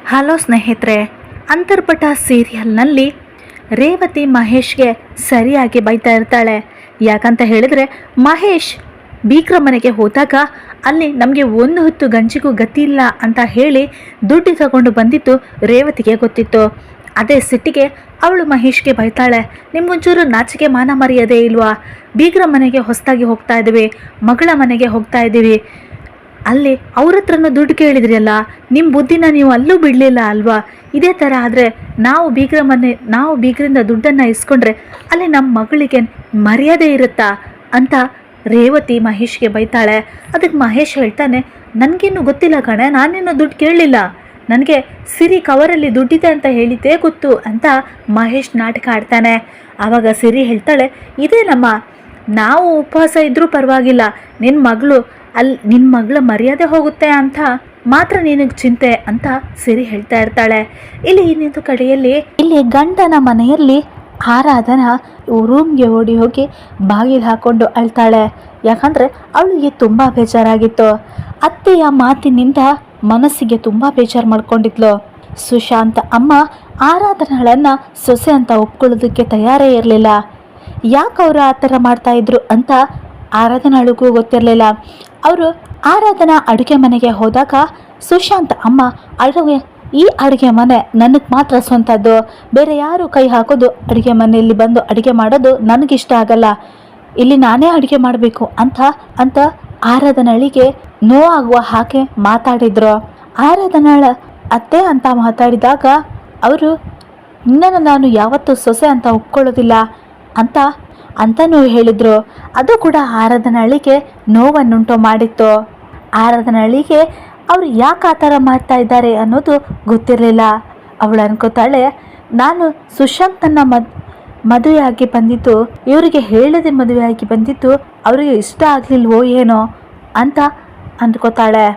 Hello ಸ್ನೇಹಿತರೆ, ಅಂತರ್ಪಟ ಸೀರಿಯಲ್ನಲ್ಲಿ ರೇವತಿ ಮಹೇಶ್ಗೆ ಸರಿಯಾಗಿ ಬೈತಾ ಇರ್ತಾಳೆ. ಯಾಕಂತ ಹೇಳಿದ್ರೆ, ಮಹೇಶ್ ಬೀಗ್ರ ಮನೆಗೆ ಹೋದಾಗ ಅಲ್ಲಿ ನಮಗೆ ಒಂದು ಹೊತ್ತು ಗಂಜಿಗೂ ಗತಿ ಇಲ್ಲ ಅಂತ ಹೇಳಿ ದುಡ್ಡು ತಗೊಂಡು ಬಂದಿತ್ತು ರೇವತಿಗೆ ಗೊತ್ತಿತ್ತು. ಅದೇ ಸಿಟ್ಟಿಗೆ ಅವಳು ಮಹೇಶ್ಗೆ ಬೈತಾಳೆ, ನಿಮ್ಗೊಂಚೂರು ನಾಚಿಕೆ ಮಾನ ಮರ್ಯಾದೆ ಇಲ್ವಾ? ಬೀಗ್ರ ಮನೆಗೆ ಹೊಸದಾಗಿ ಹೋಗ್ತಾ ಇದ್ದೀವಿ, ಮಗಳ ಮನೆಗೆ ಹೋಗ್ತಾ ಇದ್ದೀವಿ, ಅಲ್ಲಿ ಅವ್ರ ಹತ್ರನೂ ದುಡ್ಡು ಕೇಳಿದ್ರಿ ಅಲ್ಲ, ನಿಮ್ಮ ಬುದ್ಧಿನ ನೀವು ಅಲ್ಲೂ ಬಿಡಲಿಲ್ಲ ಅಲ್ವಾ? ಇದೇ ಥರ ಆದರೆ ನಾವು ಬೀಗರಿಂದ ದುಡ್ಡನ್ನು ಇಸ್ಕೊಂಡ್ರೆ ಅಲ್ಲಿ ನಮ್ಮ ಮಗಳಿಗೆ ಮರ್ಯಾದೆ ಇರುತ್ತಾ ಅಂತ ರೇವತಿ ಮಹೇಶ್ಗೆ ಬೈತಾಳೆ. ಅದಕ್ಕೆ ಮಹೇಶ್ ಹೇಳ್ತಾನೆ, ನನಗೇನು ಗೊತ್ತಿಲ್ಲ ಕಣೆ, ನಾನೇನು ದುಡ್ಡು ಕೇಳಲಿಲ್ಲ, ನನಗೆ ಸಿರಿ ಕವರಲ್ಲಿ ದುಡ್ಡಿದೆ ಅಂತ ಹೇಳಿದ್ದೇ ಗೊತ್ತು ಅಂತ ಮಹೇಶ್ ನಾಟಕ ಆಡ್ತಾನೆ. ಆವಾಗ ಸಿರಿ ಹೇಳ್ತಾಳೆ, ಇದೇನಮ್ಮ, ನಾವು ಉಪವಾಸ ಇದ್ದರೂ ಪರವಾಗಿಲ್ಲ, ನಿನ್ನ ಮಗಳ ಮರ್ಯಾದೆ ಹೋಗುತ್ತೆ ಅಂತ ಮಾತ್ರ ನಿನಗೆ ಚಿಂತೆ ಅಂತ ಸಿರಿ ಹೇಳ್ತಾ ಇರ್ತಾಳೆ. ಇಲ್ಲಿ ಇನ್ನೊಂದು ಕಡೆಯಲ್ಲಿ ಗಂಡನ ಮನೆಯಲ್ಲಿ ಆರಾಧನಾ ರೂಮ್ಗೆ ಓಡಿ ಹೋಗಿ ಬಾಗಿಲು ಹಾಕೊಂಡು ಅಳ್ತಾಳೆ. ಯಾಕಂದರೆ ಅವಳಿಗೆ ತುಂಬ ಬೇಜಾರಾಗಿತ್ತು. ಅತ್ತೆಯ ಮಾತಿನಿಂದ ಮನಸ್ಸಿಗೆ ತುಂಬ ಬೇಜಾರು ಮಾಡ್ಕೊಂಡಿದ್ಲು. ಸುಶಾಂತ್ ಅಮ್ಮ ಆರಾಧನಾಳನ್ನು ಸೊಸೆ ಅಂತ ಒಪ್ಕೊಳ್ಳೋದಕ್ಕೆ ತಯಾರೇ ಇರಲಿಲ್ಲ. ಯಾಕೆ ಅವರು ಆ ಥರ ಮಾಡ್ತಾಯಿದ್ರು ಅಂತ ಆರಾಧನಾಳಿಗೂ ಗೊತ್ತಿರಲಿಲ್ಲ. ಅವರು ಆರಾಧನಾ ಅಡುಗೆ ಮನೆಗೆ ಹೋದಾಗ ಸುಶಾಂತ್ ಅಮ್ಮ ಈ ಅಡುಗೆ ಮನೆ ನನಗೆ ಮಾತ್ರ ಸ್ವಂತದ್ದು, ಬೇರೆ ಯಾರು ಕೈ ಹಾಕೋದು ಅಡುಗೆ ಮನೆಯಲ್ಲಿ ಬಂದು ಅಡುಗೆ ಮಾಡೋದು ನನಗಿಷ್ಟ ಆಗಲ್ಲ, ಇಲ್ಲಿ ನಾನೇ ಅಡುಗೆ ಮಾಡಬೇಕು ಅಂತ ಆರಾಧನಾಳಿಗೆ ನೋವಾಗುವ ಹಾಗೆ ಮಾತಾಡಿದ್ರು. ಆರಾಧನಾಳ ಅತ್ತೆ ಅಂತ ಮಾತಾಡಿದಾಗ ಅವರು, ನಿನ್ನನ್ನು ನಾನು ಯಾವತ್ತೂ ಸೊಸೆ ಅಂತ ಒಪ್ಕೊಳ್ಳೋದಿಲ್ಲ ಅಂತನೂ ಹೇಳಿದರು. ಅದು ಕೂಡ ಆರಾಧನಾಳಿಗೆ ನೋವನ್ನುಂಟು ಮಾಡಿತ್ತು. ಆರಾಧನಾಳಿಗೆ ಅವರು ಯಾಕೆ ಆ ಥರ ಮಾಡ್ತಾ ಇದ್ದಾರೆ ಅನ್ನೋದು ಗೊತ್ತಿರಲಿಲ್ಲ. ಅವಳು ಅನ್ಕೋತಾಳೆ, ನಾನು ಸುಶಾಂತನ ಮದುವೆಯಾಗಿ ಬಂದಿದ್ದು, ಇವರಿಗೆ ಹೇಳದೆ ಮದುವೆಯಾಗಿ ಬಂದಿದ್ದು ಅವರಿಗೆ ಇಷ್ಟ ಆಗಲಿಲ್ವೋ ಏನೋ ಅಂತ ಅಂದ್ಕೋತಾಳೆ.